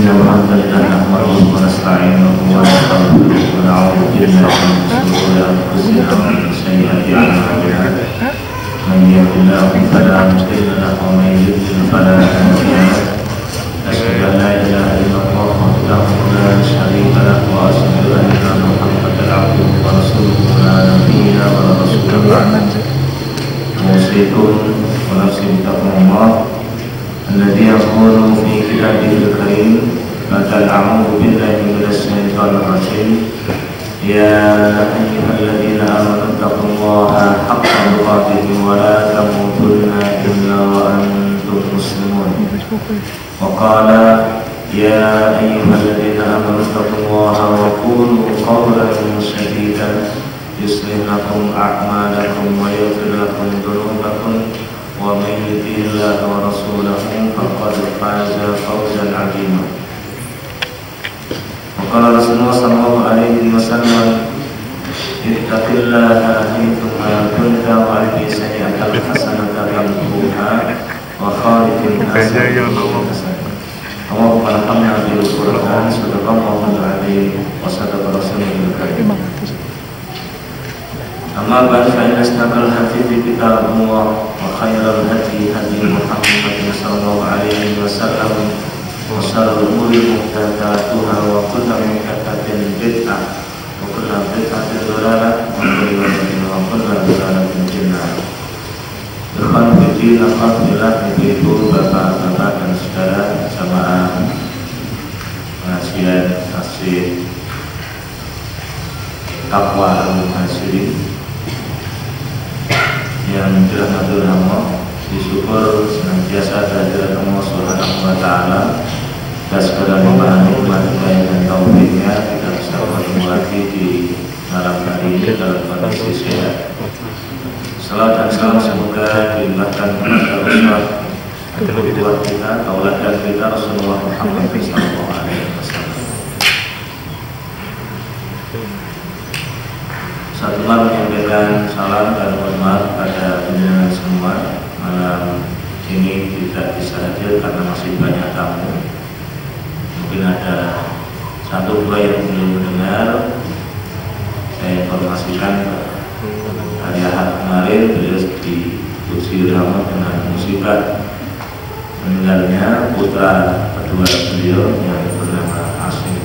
إن الحمد لله نحمده ونستعينه ونستغفره ونعوذ بالله من شرور أنفسنا ومن سيئات أعمالنا من يهد الله فلا مضل له ومن يضلل فلا هادي له أشهد أن لا إله إلا الله وحده لا شريك له وأشهد أن محمدا عبده ورسوله لا نبي ولا رسول بعده أوصيكم ونفسي بتقوى الله الذي يقول في كتابه الكريم بعد أعوذ بالله من الشيطان الرجيم يا أيها الذين آمنوا اتقوا الله حق تقاته ولا تموتن إلا وأنتم مسلمون وقال يا أيها الذين آمنوا اتقوا الله وقولوا قولا سديدا يصلح لكم أعمالكم ويغفر لكم ذنوبكم ومن يطع الله ورسوله فقد فاز فوزا عظيما وقال رسول الله صلى الله عليه وسلم اتق الله حيثما كنت واعط سيئة الحسنة تمحوها وخالق الناس بالحسنة اللهم ارحمنا بالقرآن صدق الله العظيم وصدق رسوله الكريم أما بعد فإن أصدق الحديث كتاب الله وخير الهدي هدي محمد صلى الله عليه وسلم وشر الأمور محدثاتها وكل محدثة بدعة وكل بدعة ضلالة وكل ضلالة في النار. Ikhwan fillah, alhamdulillah, ibu-ibu, bapak-bapak dan saudara jamaah pengajian masjid Taqwa Al-Muhajirin yang dirahmati Allah, disyukur senantiasa kehadirat Allah Subhanahu wa Ta'ala atas segala nikmat dan taufiknya kita bisa bertemu lagi di malam hari ini dalam kondisi sehat. Salam dan salam semoga dilimpahkan kepada Rasulullah buat kita, tauladan kita Rasulullah Muhammad sallallahu alaihi wasallam. Setelah menyampaikan salam dan hormat pada penjenengan semua, malam ini tidak bisa hadir karena masih banyak tamu. Mungkin ada satu dua yang belum mendengar. Saya informasikan hari Ahad kemarin beliau diuji rahmat dengan musibah meninggalnya putra kedua beliau yang bernama Asim.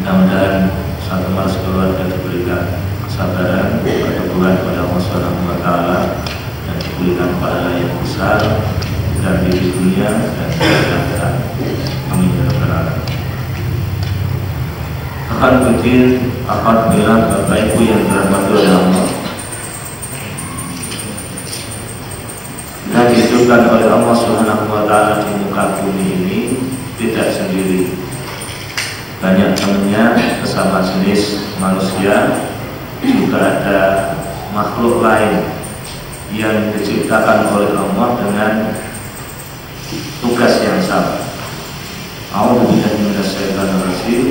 Mudah-mudahan satu mas keluarga diberikan kesabaran, keteguhan pada Allah Subhanahu wa Ta'ala dan diberikan pahala yang besar dan di dunia dan di akhirat. Amin ya rabbal alamin. Akan bikin apabila Bapak Ibu yang dirahmati oleh Allah, kita dihidupkan oleh Allah Subhanahu wa Ta'ala di muka bumi ini tidak sendiri. Banyak temannya sesama jenis manusia, juga ada makhluk lain yang diciptakan oleh Allah dengan tugas yang sama. A'udzubillahi minasyaitonir rajim.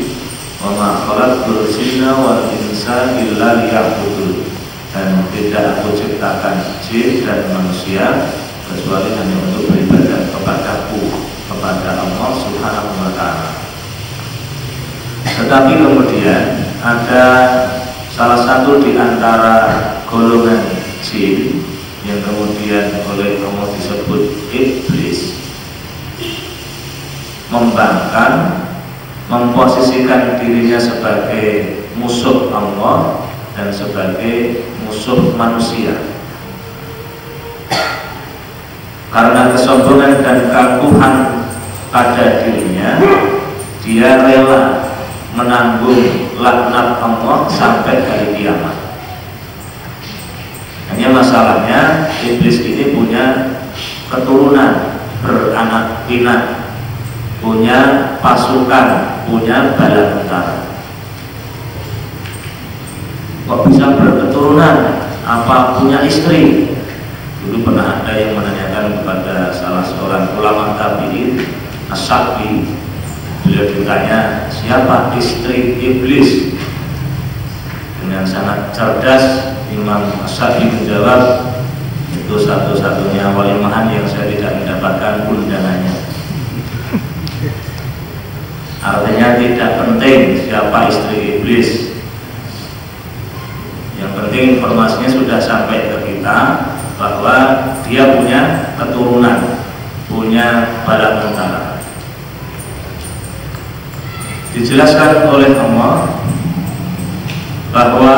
Wa ma khalaqtul jinna wal insa illa liya'budun. Dan tidak aku ciptakan jin dan manusia kecuali hanya untuk beribadah kepadaku, kepada Allah Subhanahu wa Ta'ala. Tetapi kemudian ada salah satu di antara golongan jin yang kemudian oleh Allah disebut iblis, membangkang, memposisikan dirinya sebagai musuh Allah dan sebagai musuh manusia. Karena kesombongan dan keakuhan pada dirinya, dia rela menanggung laknat Allah sampai hari kiamat. Hanya masalahnya iblis ini punya keturunan beranak pinak, punya pasukan, punya bala tentara. Kok bisa berketurunan? Apa punya istri? Dulu pernah ada yang menanyakan kepada salah seorang ulama tabi'in, As-Sa'di. Beliau ditanya, siapa istri iblis? Dengan sangat cerdas Imam As-Sa'di menjawab, itu satu-satunya walimahan yang saya tidak mendapatkan undangannya. Artinya tidak penting siapa istri iblis. Yang penting informasinya sudah sampai ke kita bahwa dia punya keturunan, punya bala tentara. Dijelaskan oleh Allah bahwa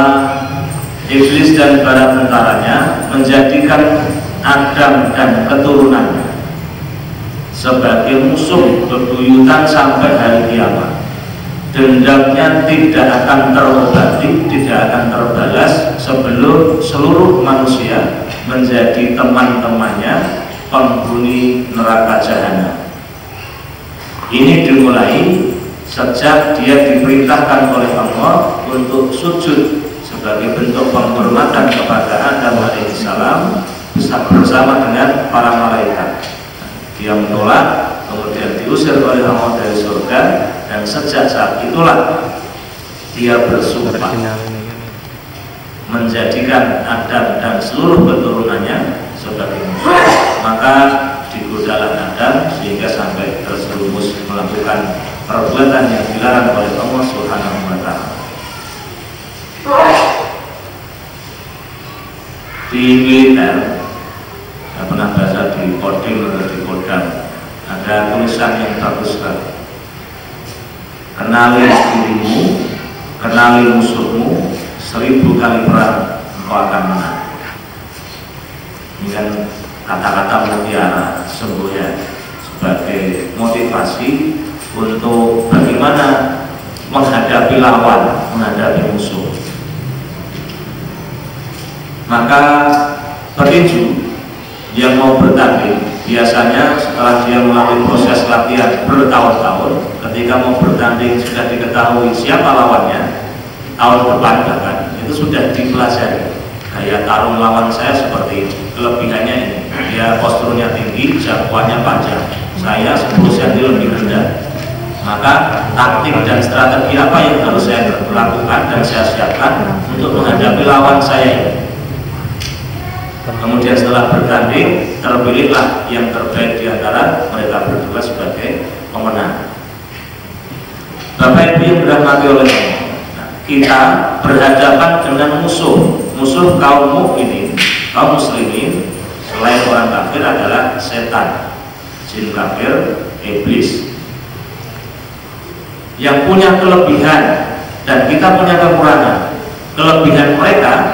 iblis dan bala tentaranya menjadikan Adam dan keturunannya sebagai musuh bebuyutan sampai hari kiamat. Dendamnya tidak akan terobati, tidak akan terbalas sebelum seluruh manusia menjadi teman-temannya penghuni neraka jahanam. Ini dimulai sejak dia diperintahkan oleh Allah untuk sujud sebagai bentuk penghormatan kepada Adam alaihissalam bersama dengan para malaikat. Dia menolak, kemudian diusir oleh Allah dari surga, dan sejak saat itulah dia bersumpah menjadikan Adam dan seluruh keturunannya sebagai musuh. Maka digodalah Adam sehingga sampai terjerumus melakukan perbuatan yang dilarang oleh Allah Subhanahu wa Ta'ala. Di militer, saya pernah baca di Kodim atau di Kodam, ada tulisan yang bagus sekali. Kenali dirimu, kenali musuhmu, 1000 kali perang engkau akan menang. Ini kan kata-kata mutiara sesungguhnya sebagai motivasi untuk bagaimana menghadapi lawan, menghadapi musuh. Maka petinju yang mau bertanding biasanya setelah dia melalui proses latihan bertahun-tahun, ketika mau bertanding sudah diketahui siapa lawannya, tahun depan bahkan itu sudah dipelajari. Gaya tarung lawan saya seperti ini, kelebihannya ini, dia posturnya tinggi, jangkauannya panjang, saya 10 cm lebih rendah. Maka taktik dan strategi apa yang harus saya lakukan dan saya siapkan untuk menghadapi lawan saya ini. Kemudian setelah bertanding, terpilihlah yang terbaik di antara mereka berdua sebagai pemenang. Bapak Ibu yang dirahmati oleh Allah, kita berhadapan dengan musuh kaum mukminin, kaum muslimin. Selain orang kafir adalah setan, jin kafir, iblis, yang punya kelebihan dan kita punya kekurangan. Kelebihan mereka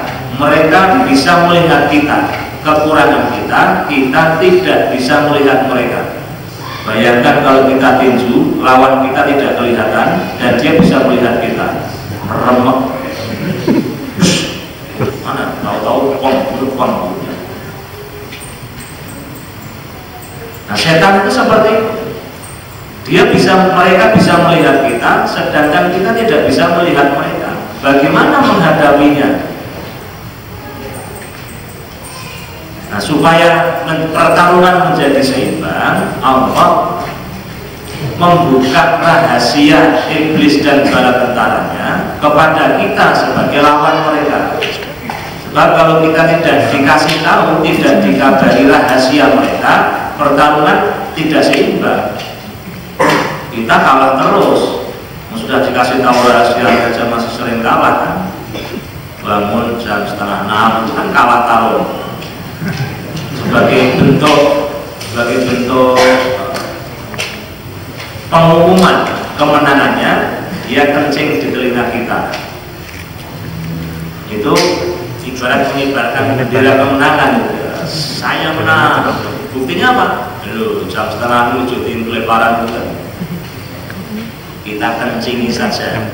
bisa melihat kita, kekurangan kita tidak bisa melihat mereka. Bayangkan kalau kita tinju, lawan kita tidak kelihatan dan dia bisa melihat kita, remek, mana tahu-tahu pom. Nah, setan itu seperti itu. Mereka bisa melihat kita, sedangkan kita tidak bisa melihat mereka. Bagaimana menghadapinya? Nah, supaya pertarungan menjadi seimbang, Allah membuka rahasia iblis dan bala tentaranya kepada kita sebagai lawan mereka. Sebab kalau kita tidak dikasih tahu, tidak dikabari rahasia mereka, pertarungan tidak seimbang. Kita kalah terus. Sudah dikasih tahu rahasia aja masih sering kalah kan. Bangun jam 5:30 kan kalah tarung. Sebagai bentuk pengumuman kemenangannya, dia kencing di telinga kita. Itu ibarat mengibarkan bendera kemenangan. Saya menang. Buktinya apa? Loh, jam 5:30 tim peleparan juga. Kita kencingi saja.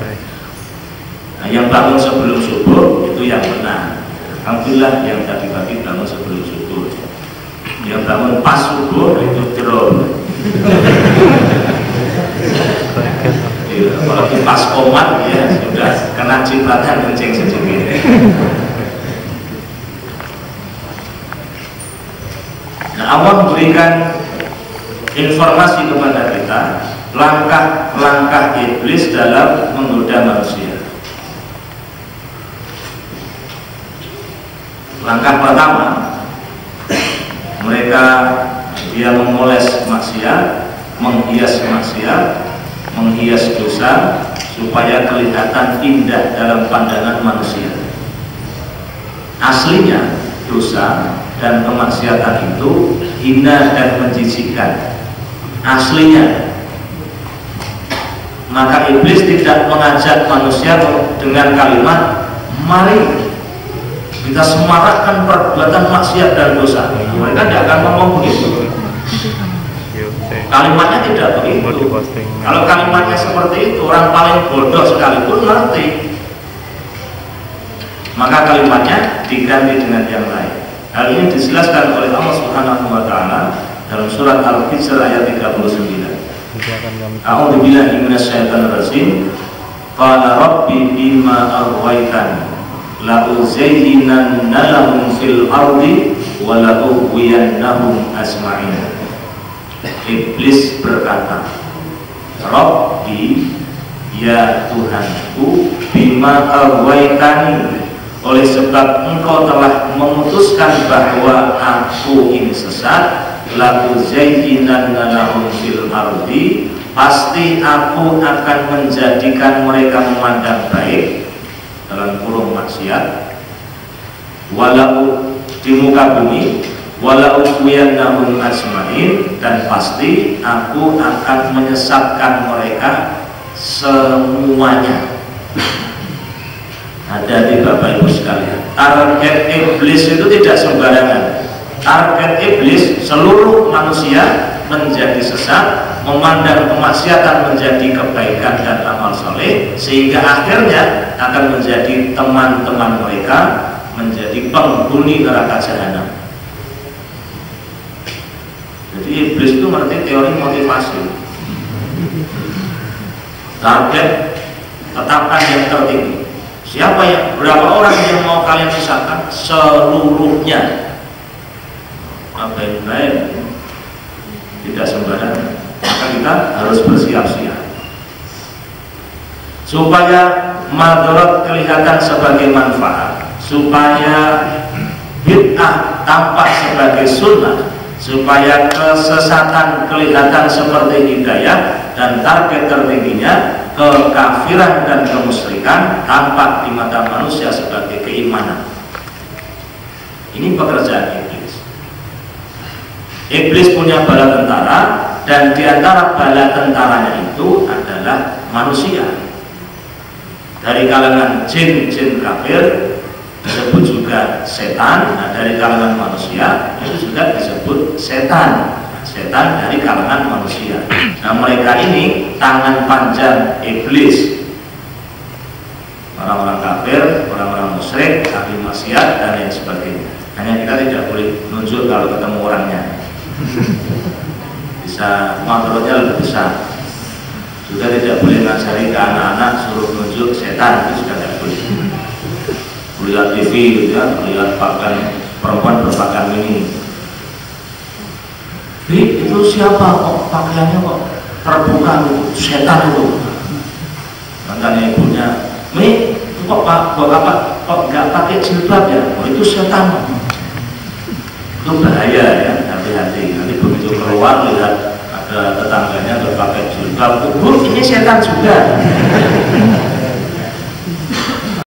Nah, yang bangun sebelum subuh itu yang menang. Alhamdulillah yang tadi pagi bangun sebelum subuh. Yang bangun pas subuh itu drone. Kalau pas komat ya sudah kena cipratan kencing sedikit. Nah, Allah memberikan informasi kepada kita langkah-langkah iblis dalam menggoda manusia. Langkah pertama, dia memoles maksiat, menghias maksiat, menghias dosa supaya kelihatan indah dalam pandangan manusia. Aslinya dosa dan kemaksiatan itu hina dan menjijikkan. Aslinya. Maka iblis tidak mengajak manusia dengan kalimat, mari kita semarakkan perbuatan maksiat dan dosa. Mereka tidak akan ngomong begitu. Kalimatnya tidak begitu. Kalau kalimatnya seperti itu, orang paling bodoh sekalipun ngerti. Maka kalimatnya diganti dengan yang lain. Hal ini dijelaskan oleh Allah Subhanahu wa taala dalam surat Al-Hijr ayat 39. A'udzu billahi minasyaitonir rajim. Qala rabbi bima aghwaytani la uzayyinanna lahum fil ardi wa la ughwiyannahum ajma'in. Iblis berkata, Rabbi, ya Tuhanku, bima aghwaytani, oleh sebab engkau telah memutuskan bahwa aku ini sesat, la uzayyinanna lahum fil ardi, pasti aku akan menjadikan mereka memandang baik dalam kurung maksiat, walau di muka bumi, walau ughwiyannahum ajmain, dan pasti aku akan menyesatkan mereka semuanya. Hati-hati Bapak Ibu sekalian, target iblis itu tidak sembarangan. Target iblis seluruh manusia menjadi sesat, memandang kemaksiatan menjadi kebaikan dan amal soleh, sehingga akhirnya akan menjadi teman-teman mereka, menjadi penghuni neraka jahanam. Jadi iblis itu mengerti teori motivasi. Target tetapkan yang tertinggi. Siapa yang, berapa orang yang mau kalian sesatkan? Seluruhnya. Baik-baik, tidak sembarangan. Maka kita harus bersiap-siap supaya madharat kelihatan sebagai manfaat, supaya bid'ah tampak sebagai sunnah, supaya kesesatan kelihatan seperti hidayah, dan target tertingginya kekafiran dan kemusyrikan tampak di mata manusia sebagai keimanan. Ini pekerjaan iblis. Iblis punya bala tentara, dan di antara bala tentaranya itu adalah manusia. Dari kalangan jin-jin kafir disebut juga setan, nah dari kalangan manusia itu juga disebut setan. Setan dari kalangan manusia. Nah mereka ini tangan panjang iblis. Orang-orang kafir, orang-orang musyrik, ahli maksiat dan lain sebagainya. Hanya kita tidak boleh nunjuk kalau ketemu orangnya. Bisa motornya lebih besar. Juga tidak boleh ngajari ke anak-anak suruh nunjuk setan, itu juga tidak boleh. Lihat TV gitu ya, lihat pakaian perempuan berpakaian ini. Itu siapa kok pakaiannya kok terbuka tuh, setan itu. Makanya ibunya, Mi, kok kok nggak pakai jilbab ya? Oh itu setan. Itu bahaya ya, hati-hati. Nanti begitu keluar lihat ada tetangganya berpakai jilbab, ini setan juga.